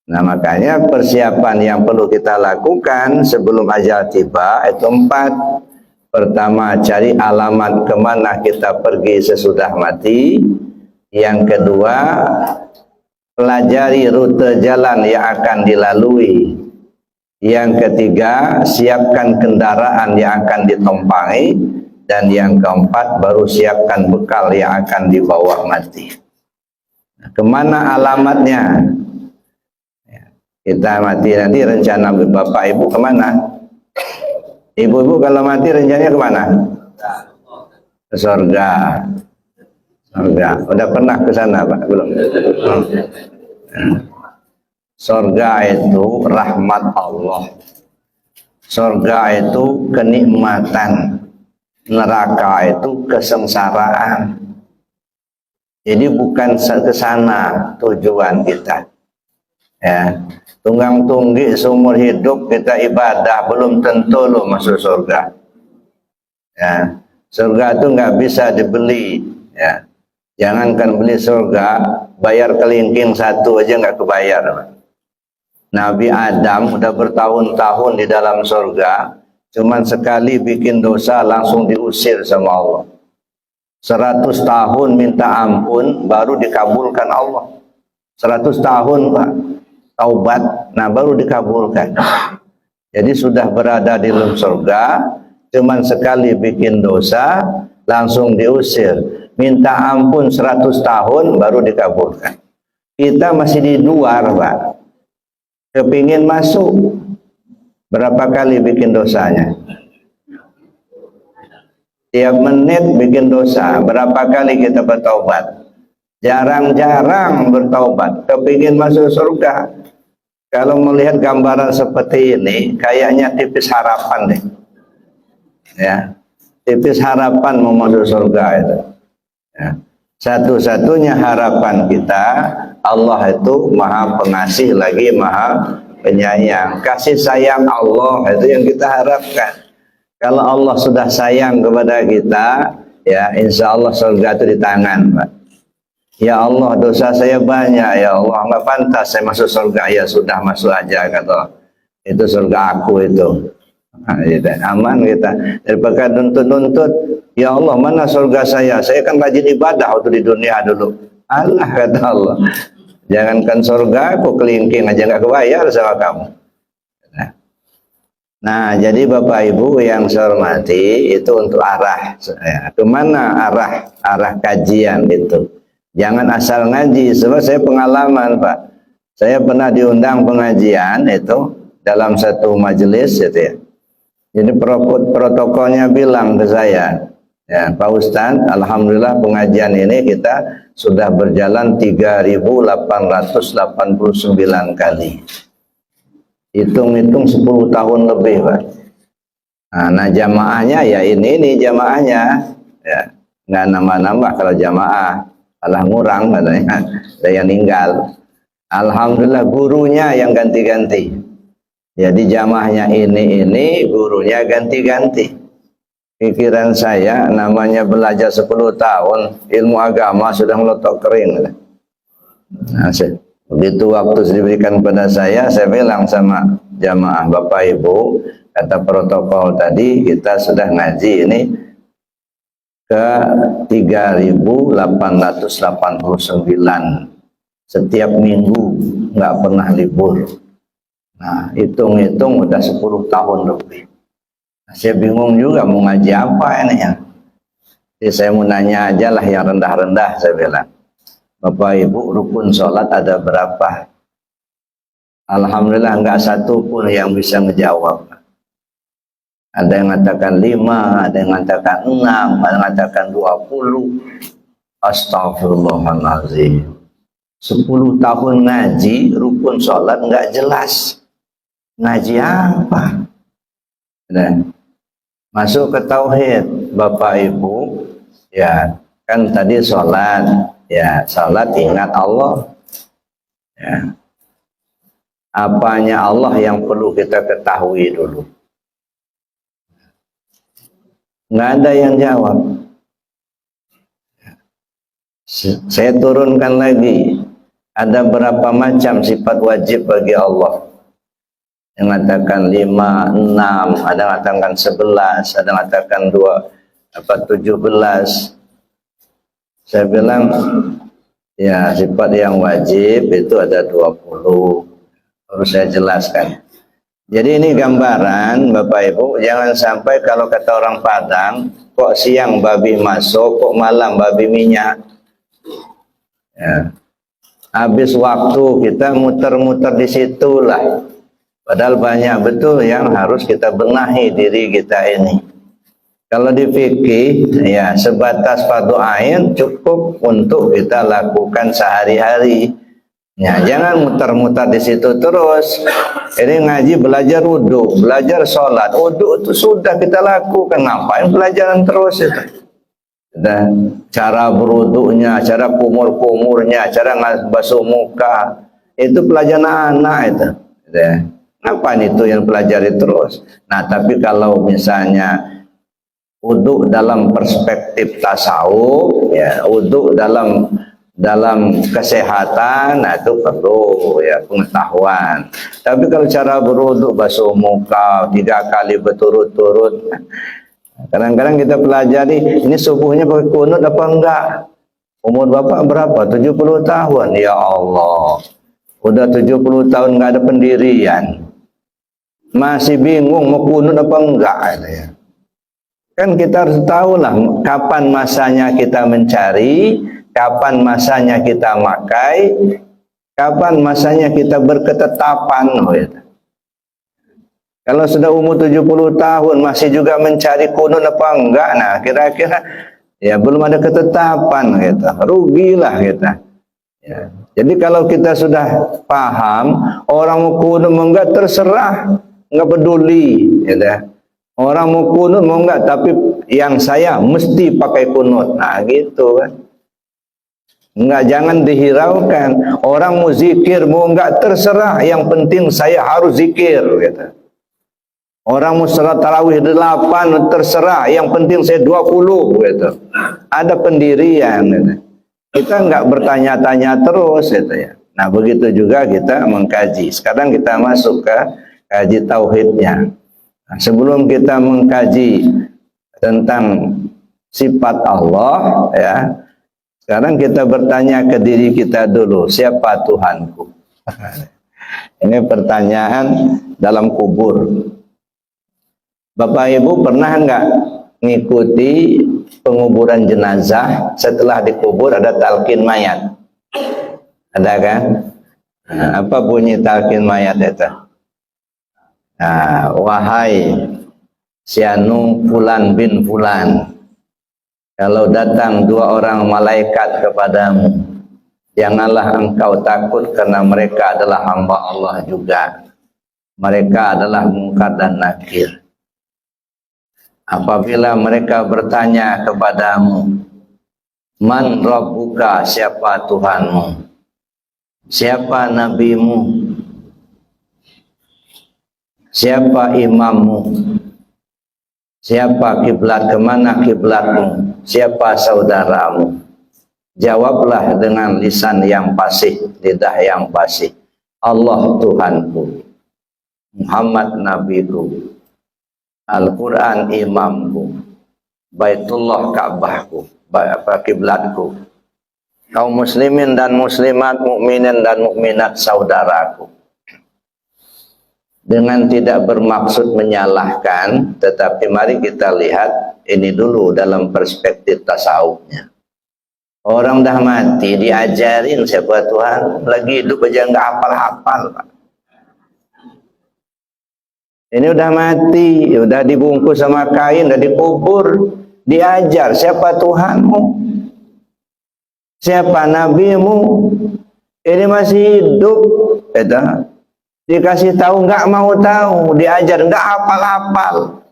Nah, makanya persiapan yang perlu kita lakukan sebelum ajal tiba itu 4. Pertama, cari alamat kemana kita pergi sesudah mati. Yang kedua, pelajari rute jalan yang akan dilalui. Yang ketiga, siapkan kendaraan yang akan ditumpangi. Dan yang keempat, baru siapkan bekal yang akan dibawa mati. Nah, kemana alamatnya? Kita mati nanti rencana Bapak Ibu kemana? Ibu-ibu kalau mati rencananya kemana? Ke surga. Surga. Udah pernah ke sana Pak? Belum? Surga itu rahmat Allah. Surga itu kenikmatan. Neraka itu kesengsaraan. Jadi bukan ke sana tujuan kita. Ya, tunggang tunggi seumur hidup kita ibadah belum tentu lo masuk surga. Ya, surga itu nggak bisa dibeli. Ya, jangankan beli surga, bayar kelingking satu aja nggak kebayar. Nabi Adam udah bertahun-tahun di dalam surga, cuman sekali bikin dosa langsung diusir sama Allah. 100 tahun minta ampun baru dikabulkan Allah. 100 tahun Pak taubat, nah baru dikabulkan. Jadi sudah berada di dalam surga, cuman sekali bikin dosa langsung diusir. Minta ampun 100 tahun baru dikabulkan. Kita masih di luar Pak, kepingin masuk, berapa kali bikin dosanya? Tiap menit bikin dosa, berapa kali kita bertaubat? Jarang-jarang bertaubat, kepingin masuk surga. Kalau melihat gambaran seperti ini, kayaknya tipis harapan deh. Ya, tipis harapan mau masuk surga itu. Ya. Satu-satunya harapan kita, Allah itu maha pengasih lagi maha penyayang. Kasih sayang Allah itu yang kita harapkan. Kalau Allah sudah sayang kepada kita, ya insya Allah surga itu di tangan Pak. Ya Allah dosa saya banyak, ya Allah nggak pantas saya masuk surga, ya sudah masuk aja kata, itu surga aku itu. Nah, aman kita daripada nuntut-nuntut, ya Allah mana surga saya kan rajin ibadah waktu di dunia dulu. Allah kata Allah, jangankan surga aku kelingking aja nggak kebayar sama kamu. Nah jadi Bapak Ibu yang saya hormati, itu untuk arah ya, kemana arah kajian itu. Jangan asal ngaji, sebab saya pengalaman Pak. Saya pernah diundang pengajian itu dalam satu majelis gitu ya. Jadi protokolnya bilang ke saya, ya Pak Ustadz, alhamdulillah pengajian ini kita sudah berjalan 3.889 kali. Hitung-hitung 10 tahun lebih Pak. Nah jamaahnya ya ini jamaahnya. Ya, nggak nambah-nambah kalau jamaah. Alah ngurang katanya, saya ninggal. Alhamdulillah gurunya yang ganti-ganti. Jadi jamaahnya ini gurunya ganti-ganti. Pikiran saya namanya belajar 10 tahun ilmu agama sudah melotok kering. Nah, begitu waktu diberikan kepada saya bilang sama jamaah Bapak Ibu, kata protokol tadi kita sudah ngaji ini ke 3.889 setiap minggu, nggak pernah libur. Nah hitung-hitung udah 10 tahun lebih. Nah, saya bingung juga mau ngaji apa ini ya. Jadi saya mau nanya aja lah yang rendah-rendah, saya bilang, Bapak Ibu rukun sholat ada berapa? Alhamdulillah nggak satu pun yang bisa ngejawab. Ada yang mengatakan 5, ada yang mengatakan 6, ada yang mengatakan 20. Astagfirullahaladzim. 10 tahun ngaji, rukun sholat nggak jelas. Ngaji apa? Dan masuk ke tauhid, Bapak Ibu, ya kan tadi sholat, ya sholat ingat Allah. Ya. Apanya Allah yang perlu kita ketahui dulu? Nggak ada yang jawab. Saya turunkan lagi. Ada berapa macam sifat wajib bagi Allah? Yang mengatakan 5, 6, ada yang mengatakan 11, ada yang mengatakan 17. Saya bilang, ya sifat yang wajib itu ada 20. Harus saya jelaskan. Jadi ini gambaran Bapak Ibu, jangan sampai kalau kata orang Padang, kok siang babi masuk, kok malam babi minyak. Ya. Habis waktu kita muter-muter di situlah. Padahal banyak betul yang harus kita benahi diri kita ini. Kalau di fikih, ya sebatas fardu ain cukup untuk kita lakukan sehari-hari. Ya, jangan muter-muter di situ terus. Ini ngaji belajar wudhu, belajar sholat. Wudhu itu sudah kita lakukan. Ngapain pelajaran terus itu? Dan cara berwudhunya, cara kumur-kumurnya, cara basuh muka, itu pelajaran anak itu. Ngapain itu yang pelajari terus? Nah, tapi kalau misalnya wudhu dalam perspektif tasawuf, ya wudhu dalam kesehatan, nah itu perlu ya pengetahuan. Tapi kalau cara berwudhu basuh muka 3 kali berturut-turut, kadang-kadang kita pelajari ini subuhnya pakai kunut apa enggak. Umur bapak berapa? 70 tahun. Ya Allah, udah 70 tahun nggak ada pendirian, masih bingung mau kunut apa enggak ya. Kan kita harus tahu lah kapan masanya kita mencari, kapan masanya kita makai, kapan masanya kita berketetapan. Kalau sudah umur 70 tahun masih juga mencari kunut apa enggak, nah kira-kira ya belum ada ketetapan kita, rugilah kita. Ya. Jadi kalau kita sudah paham orang mau kunut mau enggak terserah, enggak peduli, ya. Orang mau kunut mau enggak, tapi yang saya mesti pakai kunut. Nah gitu kan. Enggak, jangan dihiraukan. Orang mau zikir mau enggak terserah, yang penting saya harus zikir gitu. Orang mau salat tarawih 8 terserah, yang penting saya 20 gitu. Ada pendirian gitu. Kita enggak bertanya-tanya terus gitu ya. Nah, begitu juga kita mengkaji. Sekarang kita masuk ke kaji tauhidnya. Nah, sebelum kita mengkaji tentang sifat Allah ya, sekarang kita bertanya ke diri kita dulu, siapa Tuhanku? Ini pertanyaan dalam kubur. Bapak Ibu pernah enggak ngikuti penguburan jenazah? Setelah dikubur ada talqin mayat, ada kan? Nah, apa bunyi talqin mayat itu? Nah, wahai sianu fulan bin fulan, kalau datang 2 orang malaikat kepadamu, janganlah engkau takut karena mereka adalah hamba Allah juga. Mereka adalah Munkar dan Nakir. Apabila mereka bertanya kepadamu, man rabbuka, siapa Tuhanmu? Siapa nabimu? Siapa imammu? Siapa kiblat, kemana kiblatmu? Siapa saudaramu? Jawablah dengan lisan yang fasih, lidah yang fasih. Allah Tuhanku, Muhammad nabiku, Al-Quran imamku, Baitullah Ka'bahku, kiblatku, kaum muslimin dan muslimat, mukminin dan mukminat saudaraku. Dengan tidak bermaksud menyalahkan, tetapi mari kita lihat ini dulu dalam perspektif tasawufnya. Orang dah mati diajarin siapa Tuhan, lagi hidup aja nggak hafal-hafal, Pak. Ini udah mati, udah dibungkus sama kain, udah dikubur, diajar siapa Tuhanmu, siapa nabimu. Ini masih hidup, dikasih tahu nggak mau tahu, diajar nggak hafal-hafal.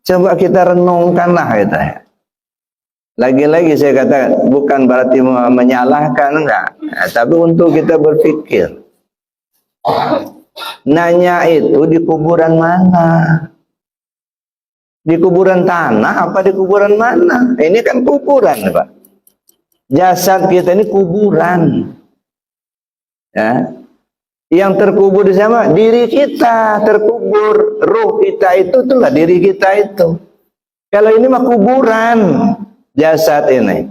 Coba kita renungkanlah gitu ya. Lagi-lagi saya katakan bukan berarti menyalahkan, enggak, tapi untuk kita berpikir. Nanya itu di kuburan mana? Di kuburan tanah apa di kuburan mana? Ini kan kuburan, Pak. Jasad kita ini kuburan. Ya. Yang terkubur di sana diri kita terkubur, roh kita itulah diri kita itu. Kalau ini mah kuburan jasad ini.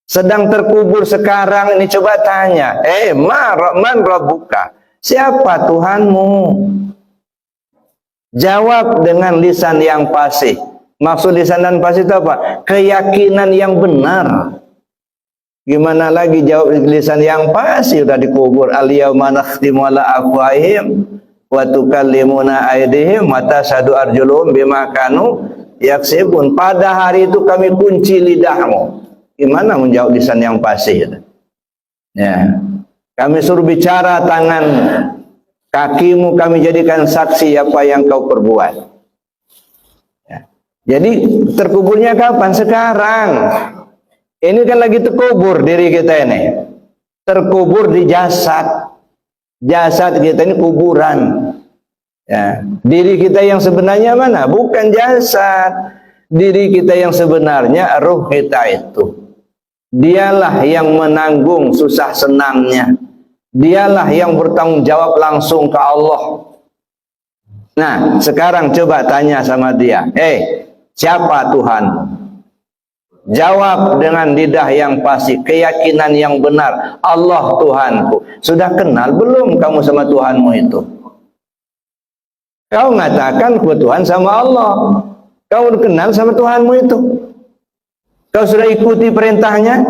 Sedang terkubur sekarang ini, coba tanya, man rabbuka? Siapa Tuhanmu? Jawab dengan lisan yang fasih. Maksud lisan dan fasih itu apa? Keyakinan yang benar. Gimana lagi jawab lisan yang fasih, sudah dikubur. Al-yawma nakhtimu ala afwahihim wa tukallimuna aydihim wa tashhadu arjuluhum bima kanu yaksibun. Pada hari itu kami kunci lidahmu. Gimana menjawab lisan yang fasih? Ya. Kami suruh bicara tangan, kakimu kami jadikan saksi apa yang kau perbuat. Ya. Jadi terkuburnya kapan? Sekarang. Ini kan lagi terkubur diri kita ini. Terkubur di jasad. Jasad kita ini kuburan. Ya. Diri kita yang sebenarnya mana? Bukan jasad. Diri kita yang sebenarnya roh kita itu. Dialah yang menanggung susah senangnya. Dialah yang bertanggung jawab langsung ke Allah. Nah, sekarang coba tanya sama dia. Siapa Tuhan? Jawab dengan lidah yang pasti, keyakinan yang benar. Allah Tuhanku. Sudah kenal belum kamu sama Tuhanmu itu? Kau mengatakan Tuhan sama Allah. Kau kenal sama Tuhanmu itu? Kau sudah ikuti perintahnya?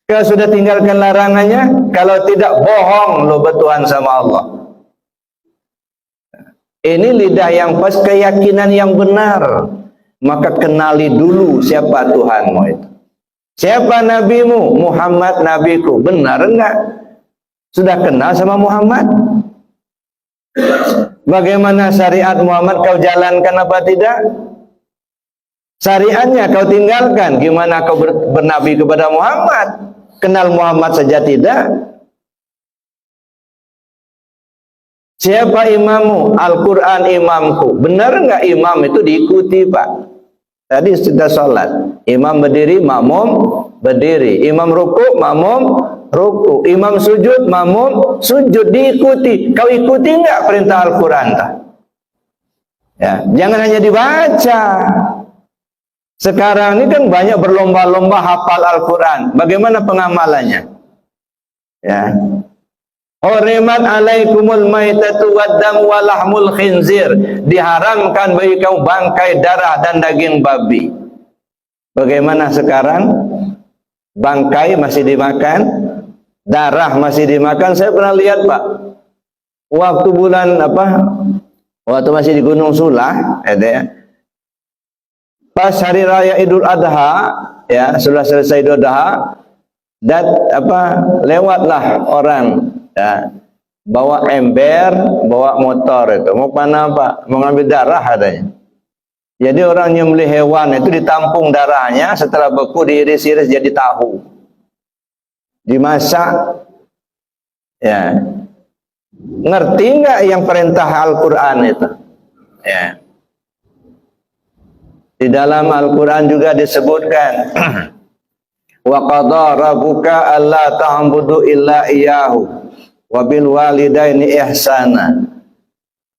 Kau sudah tinggalkan larangannya? Kalau tidak, bohong lo bertuhan sama Allah. Ini lidah yang pas, keyakinan yang benar. Maka kenali dulu siapa Tuhanmu itu. Siapa nabimu? Muhammad nabiku. Benar enggak? Sudah kenal sama Muhammad? Bagaimana syariat Muhammad kau jalankan apa tidak? Syariatnya kau tinggalkan. Gimana kau bernabi kepada Muhammad? Kenal Muhammad saja tidak? Siapa imammu? Al-Quran imamku. Benar enggak imam itu diikuti, Pak? Tadi sudah sholat. Imam berdiri, makmum berdiri. Imam ruku, makmum ruku. Imam sujud, makmum sujud. Diikuti. Kau ikuti enggak perintah Al-Quran? Ya, jangan hanya dibaca. Sekarang ini kan banyak berlomba-lomba hafal Al-Quran. Bagaimana pengamalannya? Ya. Hurimat alaikumul maitatu waddam walahmul khinzir. Diharamkan bagi kamu bangkai, darah dan daging babi. Bagaimana sekarang? Bangkai masih dimakan, darah masih dimakan. Saya pernah lihat, Pak. Waktu bulan waktu masih di Gunung Sulah, pas hari raya Idul Adha, ya, sudah selesai Idul Adha, dan lewatlah orang, ya, bawa ember, bawa motor itu, mau mana Pak? Mau ngambil darah adanya. Jadi orang nyembelih hewan itu ditampung darahnya, setelah beku diiris-iris jadi tahu, dimasak. Ya, ngerti nggak yang perintah Al-Quran itu? Ya. Di dalam Al-Quran juga disebutkan wa qadha rabbuka alla ta'budu illa iyyahu wa bil walidaini ihsana.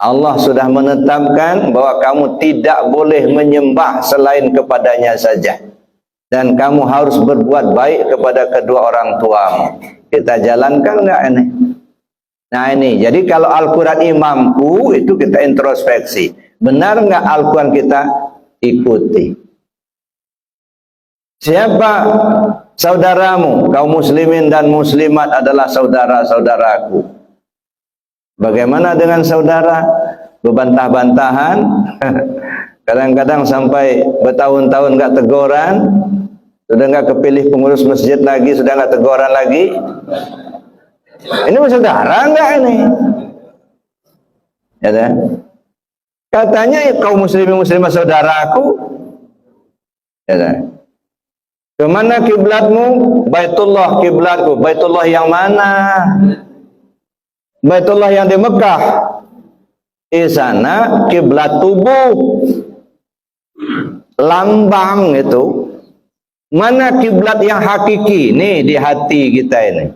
Allah sudah menetapkan bahwa kamu tidak boleh menyembah selain kepadanya saja, dan kamu harus berbuat baik kepada kedua orang tuamu. Kita jalankan enggak ini? Nah ini, jadi kalau Al-Quran imamku itu kita introspeksi. Benar enggak Al-Quran kita ikuti? Siapa saudaramu? Kaum muslimin dan muslimat adalah saudara-saudaraku. Bagaimana dengan saudara? Bebantah-bantahan, kadang-kadang sampai bertahun-tahun nggak teguran, sudah nggak kepilih pengurus masjid lagi, sudah nggak teguran lagi. Ini saudara nggak ini? Ya kan? Katanya kaum muslimin muslimat saudaraku. Ya kan? Kemana kiblatmu? Baitullah kiblatku. Baitullah yang mana? Baitullah yang di Mekah. Di sana kiblat tubuh. Lambang itu Mana kiblat yang hakiki? Nih di hati kita ini.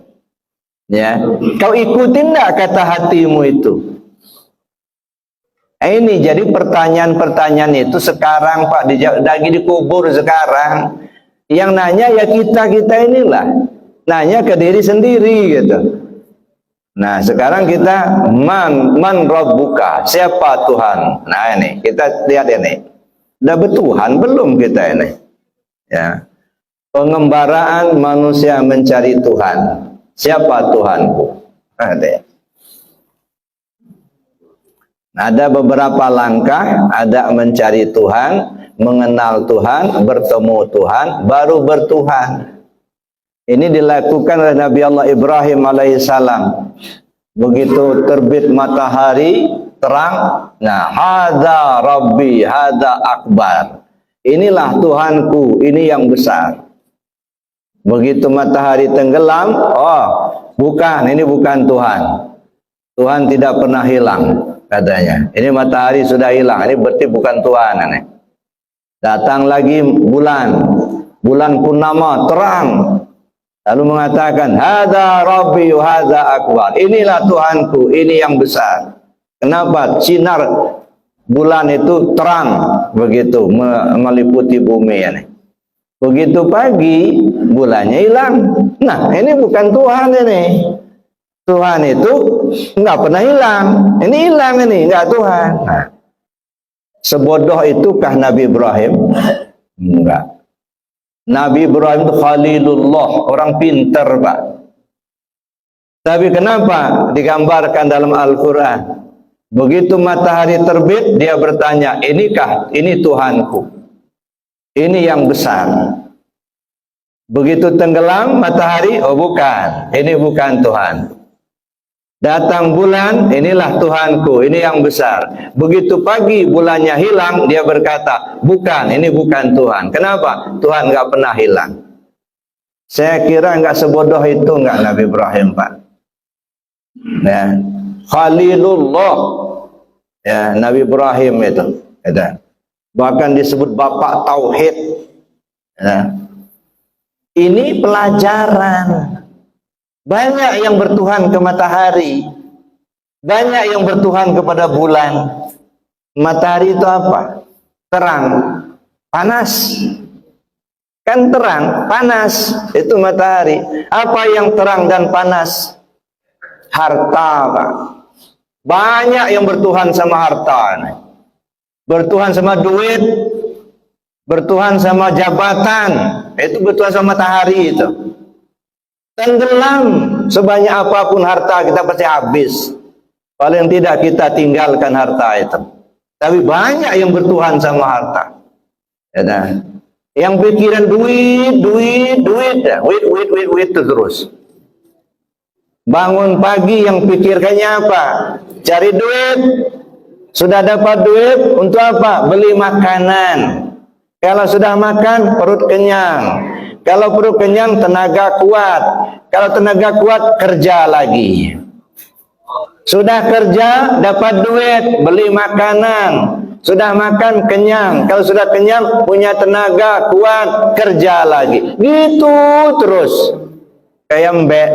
Ya, kau ikutin enggak kata hatimu itu? Ini jadi pertanyaan-pertanyaan itu sekarang Pak lagi dikubur sekarang. Yang nanya ya kita inilah. Nanya ke diri sendiri gitu. Nah, sekarang kita man rabbuka? Siapa Tuhan? Nah, ini kita lihat ini. Udah bertuhan belum kita ini? Ya. Pengembaraan manusia mencari Tuhan. Siapa Tuhanku? Ada beberapa langkah, ada mencari Tuhan, mengenal Tuhan, bertemu Tuhan, baru bertuhan. Ini dilakukan oleh Nabi Allah Ibrahim alaihissalam. Begitu terbit matahari terang, nah, hadza Rabbi, hadza akbar. Inilah Tuhanku, ini yang besar. Begitu matahari tenggelam, oh, bukan, ini bukan Tuhan. Tuhan tidak pernah hilang, katanya. Ini matahari sudah hilang, ini berarti bukan Tuhan. Ini. Datang lagi bulan purnama terang. Lalu mengatakan, hadza Rabbi, hadza akbar. Inilah Tuhanku, ini yang besar. Kenapa? Sinar bulan itu terang begitu meliputi bumi ini. Begitu pagi bulannya hilang. Nah, ini bukan Tuhan ini. Tuhan itu enggak pernah hilang. Ini hilang ini, enggak Tuhan. Nah, sebodoh itukah Nabi Ibrahim? Enggak. Nabi Ibrahim itu Khalilullah, orang pintar, Pak. Tapi kenapa digambarkan dalam Al-Quran? Begitu matahari terbit, dia bertanya, inikah? Ini Tuhanku. Ini yang besar. Begitu tenggelam matahari, oh bukan. Ini bukan Tuhan. Datang bulan, inilah Tuhanku, ini yang besar. Begitu pagi bulannya hilang, dia berkata, bukan, ini bukan Tuhan. Kenapa? Tuhan nggak pernah hilang. Saya kira nggak sebodoh itu nggak Nabi Ibrahim, Pak. Ya. Khalilullah, ya, Nabi Ibrahim itu. Ya. Bahkan disebut bapak tauhid. Ya. Ini pelajaran. Banyak yang bertuhan ke matahari, banyak yang bertuhan kepada bulan. Matahari itu apa? Terang, panas. Kan terang, panas, itu matahari. Apa yang terang dan panas? Harta, Pak. Banyak yang bertuhan sama harta. Bertuhan sama duit, bertuhan sama jabatan. Itu bertuhan sama matahari itu. Tenggelam, sebanyak apapun harta kita pasti habis. Paling tidak kita tinggalkan harta itu. Tapi banyak yang bertuhan sama harta. Ya, yang pikiran duit terus. Bangun pagi yang pikirkannya apa? Cari duit. Sudah dapat duit untuk apa? Beli makanan. Kalau sudah makan, perut kenyang. Kalau perut kenyang, tenaga kuat. Kalau tenaga kuat, kerja lagi. Sudah kerja, dapat duit, beli makanan. Sudah makan, kenyang. Kalau sudah kenyang, punya tenaga kuat, kerja lagi. Gitu terus. Kayak mbek.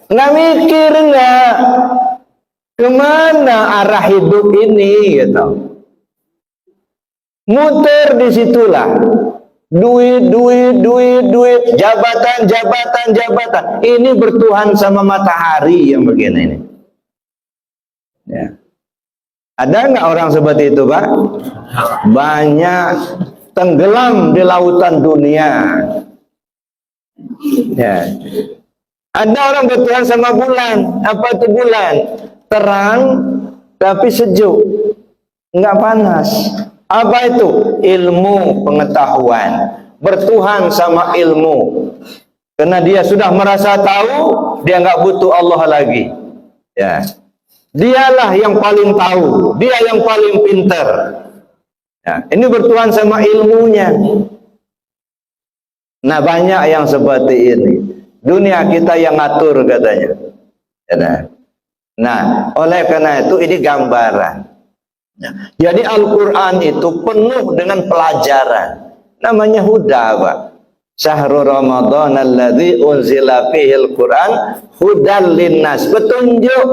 Nggak mikir nggak? Kemana arah hidup ini? Gitu. Muter di situlah. Duit, jabatan. Ini bertuhan sama matahari yang begini ini. Ya. Ada nggak orang seperti itu, Pak? Banyak tenggelam di lautan dunia. Ya. Ada orang bertuhan sama bulan. Apa itu bulan? Terang tapi sejuk, nggak panas. Apa itu? Ilmu pengetahuan. Bertuhan sama ilmu. Karena dia sudah merasa tahu, dia nggak butuh Allah lagi. Ya, dialah yang paling tahu, dia yang paling pintar. Ya, ini bertuhan sama ilmunya. Nah, banyak yang seperti ini. Dunia kita yang ngatur katanya. Ya, nah, oleh karena itu ini gambaran. Jadi Al-Quran itu penuh dengan pelajaran. Namanya huda, Pak. Syahrul Ramadan alladzi unzila fihil Quran hudal linnas, petunjuk.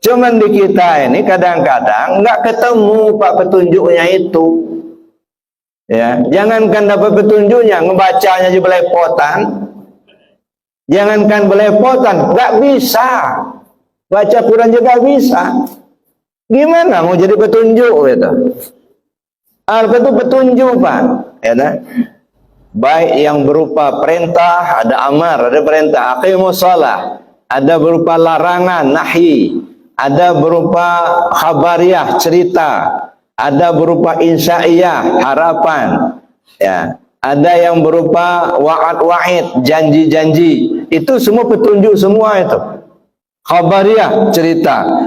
Cuman di kita ini kadang-kadang nggak ketemu Pak petunjuknya itu. Ya, jangankan dapat petunjuknya, ngebacanya aja belepotan. Jangankan belepotan, nggak bisa. Baca Quran juga bisa. Gimana mau jadi petunjuk gitu? Apa itu petunjuk, Pak? Ya, nah? Baik yang berupa perintah, ada amar, ada perintah, aqimus shalah, ada berupa larangan, nahi, ada berupa khabariyah, cerita, ada berupa insya'iyah, harapan, ya, ada yang berupa wa'ad-wa'id, janji-janji. Itu semua petunjuk semua itu. Khabariyah,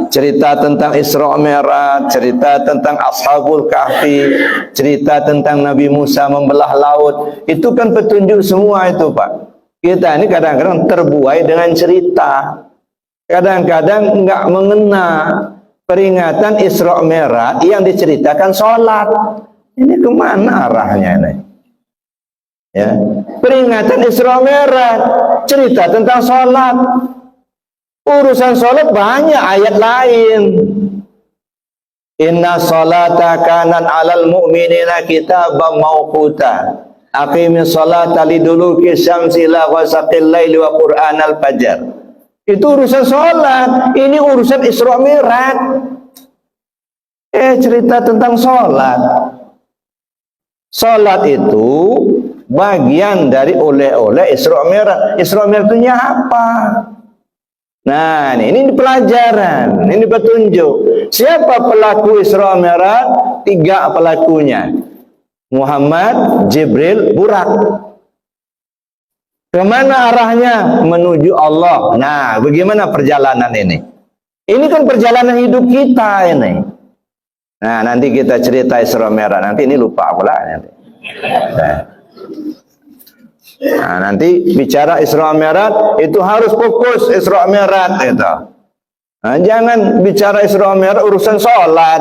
cerita tentang Isra Mi'raj, cerita tentang Ashabul Kahfi, cerita tentang Nabi Musa membelah laut. Itu kan petunjuk semua itu, Pak. Kita ini kadang-kadang terbuai dengan cerita. Kadang-kadang enggak mengena peringatan Isra Mi'raj yang diceritakan sholat. Ini kemana arahnya ini? Ya, peringatan Isra Mi'raj, cerita tentang sholat. Urusan sholat banyak ayat lain. Inna sholata kanan alal mu'minina kitaban mawquta. Aqimis sholata liduluki syamsi ila ghasaqil laili wa qur'anal fajar. Itu urusan sholat. Ini urusan Isra Mi'raj. Cerita tentang sholat. Sholat itu bagian dari oleh-oleh Isra Mi'raj. Isra Mi'raj itu apa? Nah, ini pelajaran, ini petunjuk. Siapa pelaku Isra Mi'raj? 3 pelakunya. Muhammad, Jibril, Burak. Kemana arahnya? Menuju Allah. Nah, bagaimana perjalanan ini? Ini kan perjalanan hidup kita ini. Nah, nanti kita cerita Isra Mi'raj. Nanti ini lupa pula nanti. Nah, nanti bicara Isra Mi'raj itu harus fokus Isra Mi'raj itu. Nah, jangan bicara Isra Mi'raj urusan sholat.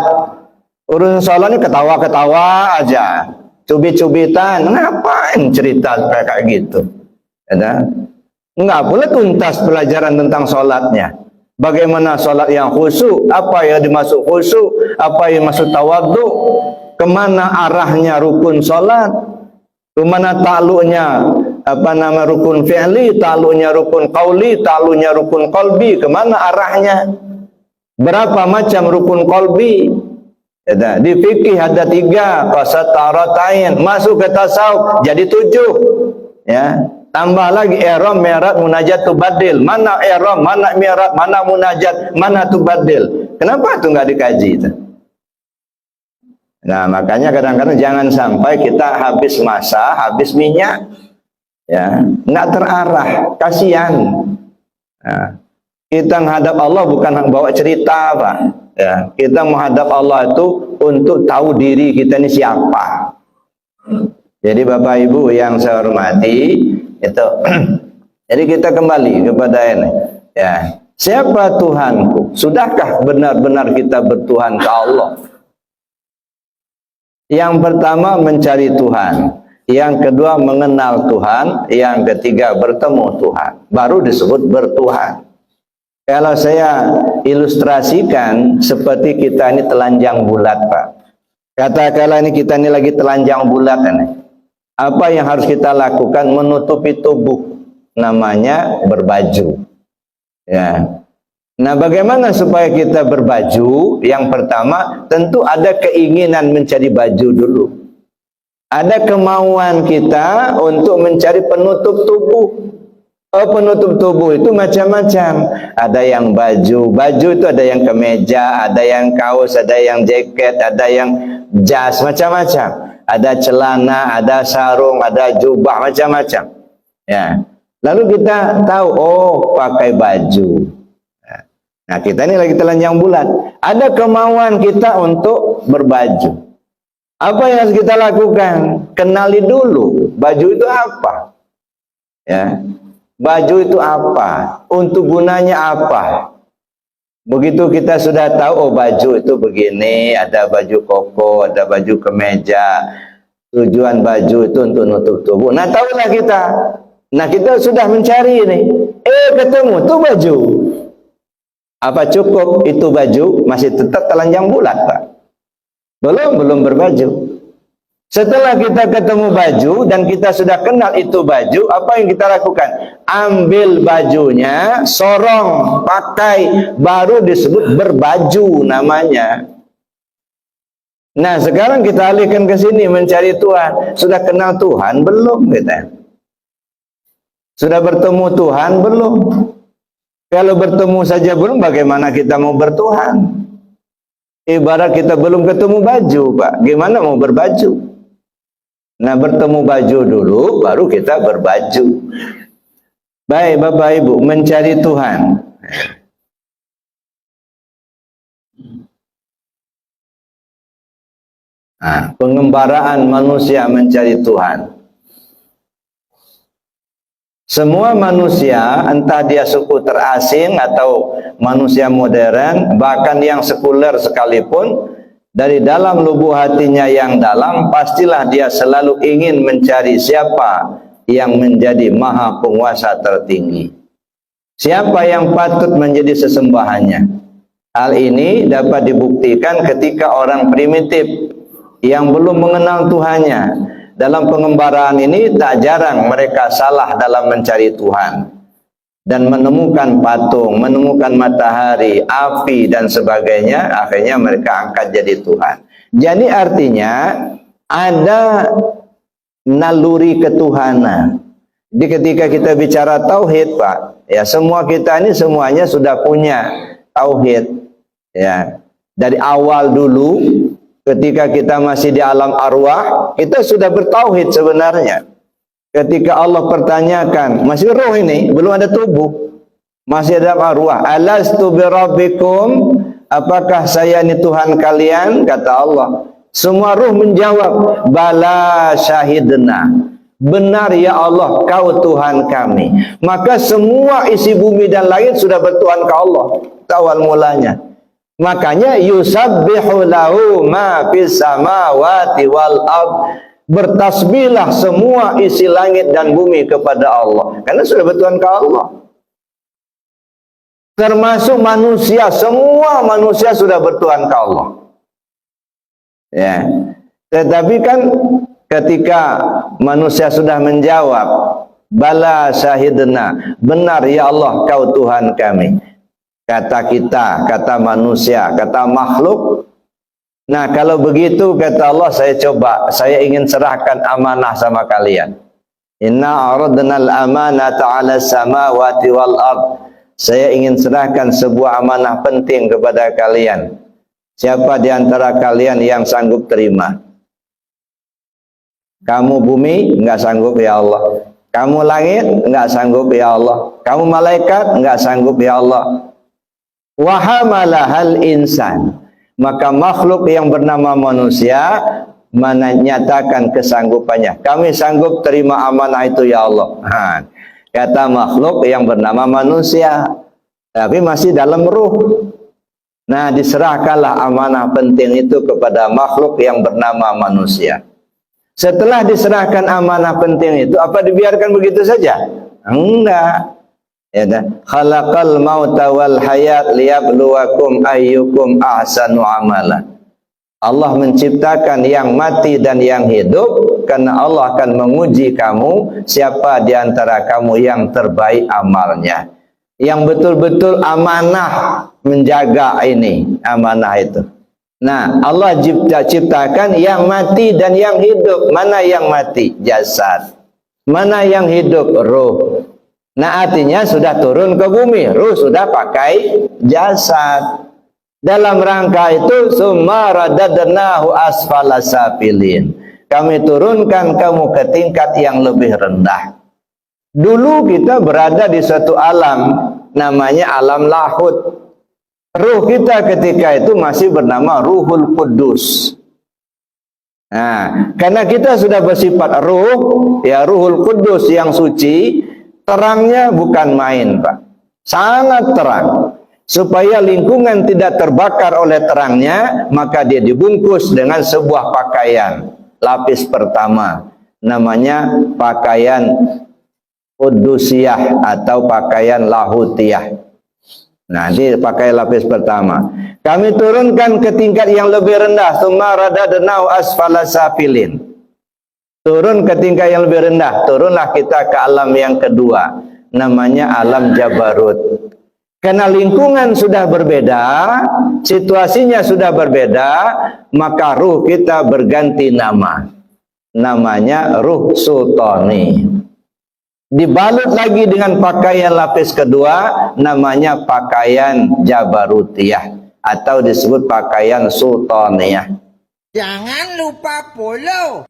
Urusan sholat ini ketawa-ketawa aja, cubit-cubitan. Ngapain cerita kayak gitu? Ya, enggak boleh tuntas pelajaran tentang sholatnya. Bagaimana sholat yang khusyuk? Apa yang dimaksud khusyuk? Apa yang dimaksud tawadhu? Kemana arahnya rukun sholat? Kemana takluknya rukun fi'li, takluknya rukun qauli, takluknya rukun qalbi, kemana arahnya? Berapa macam rukun qalbi? Ya, di fikih ada 3, qasataratain, masuk ke tasawuf jadi 7. Ya, tambah lagi ihram, mi'raj, munajat, tubaddil. Mana ihram, mana mi'raj, mana munajat, mana tubaddil? Kenapa itu enggak dikaji itu? Nah, makanya kadang-kadang jangan sampai kita habis masa, habis minyak, ya, nggak terarah, kasihan. Nah, kita menghadap Allah bukan bawa cerita, Pak. Ya, kita menghadap Allah itu untuk tahu diri kita ini siapa. Jadi Bapak Ibu yang saya hormati, itu. Jadi kita kembali kepada ini. Ya, siapa Tuhanku? Sudahkah benar-benar kita bertuhan ke Allah? Yang pertama mencari Tuhan, yang kedua mengenal Tuhan, yang ketiga bertemu Tuhan, baru disebut bertuhan. Kalau saya ilustrasikan seperti kita ini telanjang bulat, Pak. Katakanlah ini kita ini lagi telanjang bulat ini. Apa yang harus kita lakukan? Menutupi tubuh, namanya berbaju. Ya. Nah, bagaimana supaya kita berbaju? Yang pertama, tentu ada keinginan mencari baju dulu. Ada kemauan kita untuk mencari penutup tubuh. Penutup tubuh itu macam-macam. Ada yang baju itu ada yang kemeja, ada yang kaos, ada yang jaket, ada yang jas, macam-macam. Ada celana, ada sarung, ada jubah, macam-macam. Ya. Lalu kita tahu, pakai baju. Nah, kita ini lagi telanjang bulat. Ada kemauan kita untuk berbaju. Apa yang harus kita lakukan? Kenali dulu baju itu apa. Ya. Baju itu apa? Untuk gunanya apa? Begitu kita sudah tahu, baju itu begini, ada baju koko, ada baju kemeja, Tujuan baju itu untuk nutup tubuh. Nah, tahulah kita. Nah, kita sudah mencari ini. Ketemu tuh baju. Apa cukup itu baju masih tetap telanjang bulat, Pak? Belum berbaju. Setelah kita ketemu baju dan kita sudah kenal itu baju, apa yang kita lakukan? Ambil bajunya, sorong, pakai, baru disebut berbaju namanya. Nah, sekarang kita alihkan ke sini mencari Tuhan. Sudah kenal Tuhan belum kita? Sudah bertemu Tuhan belum? Kalau bertemu saja belum, bagaimana kita mau bertuhan? Ibarat kita belum ketemu baju, Pak. Gimana mau berbaju? Nah, bertemu baju dulu, baru kita berbaju. Baik, Bapak Ibu, mencari Tuhan. Nah, pengembaraan manusia mencari Tuhan. Semua manusia, entah dia suku terasing atau manusia modern, bahkan yang sekuler sekalipun, dari dalam lubuk hatinya yang dalam, pastilah dia selalu ingin mencari siapa yang menjadi maha penguasa tertinggi. Siapa yang patut menjadi sesembahannya. Hal ini dapat dibuktikan ketika orang primitif yang belum mengenal Tuhannya. Dalam pengembaraan ini tak jarang mereka salah dalam mencari Tuhan. Dan menemukan patung, menemukan matahari, api dan sebagainya, akhirnya mereka angkat jadi Tuhan. Jadi artinya ada naluri ketuhanan. Jadi ketika kita bicara tauhid, Pak, ya semua kita ini semuanya sudah punya tauhid. Ya, dari awal dulu ketika kita masih di alam arwah, kita sudah bertauhid sebenarnya. Ketika Allah pertanyakan, masih roh ini, belum ada tubuh, masih ada arwah. Alastu birabbikum, apakah saya ini Tuhan kalian? Kata Allah. Semua ruh menjawab, bala syahidna. Benar ya Allah, kau Tuhan kami. Maka semua isi bumi dan langit sudah bertuhan ke Allah. Awal mulanya. Makanya yusabbihu lahu ma fis samawati wal ard. Bertasbihlah semua isi langit dan bumi kepada Allah, karena sudah bertuhan ke Allah. Termasuk manusia, semua manusia sudah bertuhan ke Allah. Ya. Tetapi kan ketika manusia sudah menjawab, bala syahidna, benar ya Allah kau Tuhan kami. Kata kita, kata manusia, kata makhluk. Nah, kalau begitu kata Allah, saya ingin serahkan amanah sama kalian. Inna aradna al-amanata 'ala samawati wal ard. Saya ingin serahkan sebuah amanah penting kepada kalian. Siapa di antara kalian yang sanggup terima? Kamu bumi enggak sanggup ya Allah. Kamu langit enggak sanggup ya Allah. Kamu malaikat enggak sanggup ya Allah. Wa hamalahal insan. Maka makhluk yang bernama manusia menyatakan kesanggupannya. Kami sanggup terima amanah itu ya Allah. Kata makhluk yang bernama manusia, tapi masih dalam ruh. Nah, diserahkanlah amanah penting itu kepada makhluk yang bernama manusia. Setelah diserahkan amanah penting itu, apa dibiarkan begitu saja? Enggak. Ya, khalaqal mauta wal hayat liyabluwakum ayyukum ahsanu amala. Allah menciptakan yang mati dan yang hidup karena Allah akan menguji kamu siapa di antara kamu yang terbaik amalnya, yang betul-betul amanah menjaga ini amanah itu. Nah, Allah ciptakan yang mati dan yang hidup. Mana yang mati? Jasad. Mana yang hidup? Ruh. Nah, artinya sudah turun ke bumi, ruh sudah pakai jasad. Dalam rangka itu, summa radadnahu asfala safilin. Kami turunkan kamu ke tingkat yang lebih rendah. Dulu kita berada di suatu alam, namanya alam lahud. Ruh kita ketika itu masih bernama Ruhul Kudus. Nah, karena kita sudah bersifat ruh, ya Ruhul Kudus yang suci, terangnya bukan main, Pak. Sangat terang. Supaya lingkungan tidak terbakar oleh terangnya, maka dia dibungkus dengan sebuah pakaian. lapis pertama, namanya pakaian Qudusiyah atau pakaian Lahutiyah. Nah, ini pakai lapis pertama. Kami turunkan ke tingkat yang lebih rendah. Tsumma radadnahu asfala safilin. Turun ke tingkat yang lebih rendah. Turunlah kita ke alam yang kedua. Namanya alam Jabarut. Karena lingkungan sudah berbeda, situasinya sudah berbeda, maka ruh kita berganti nama. Namanya ruh sultani. Dibalut lagi dengan pakaian lapis kedua, namanya pakaian Jabarutiyah atau disebut pakaian Sultaniyah. Jangan lupa follow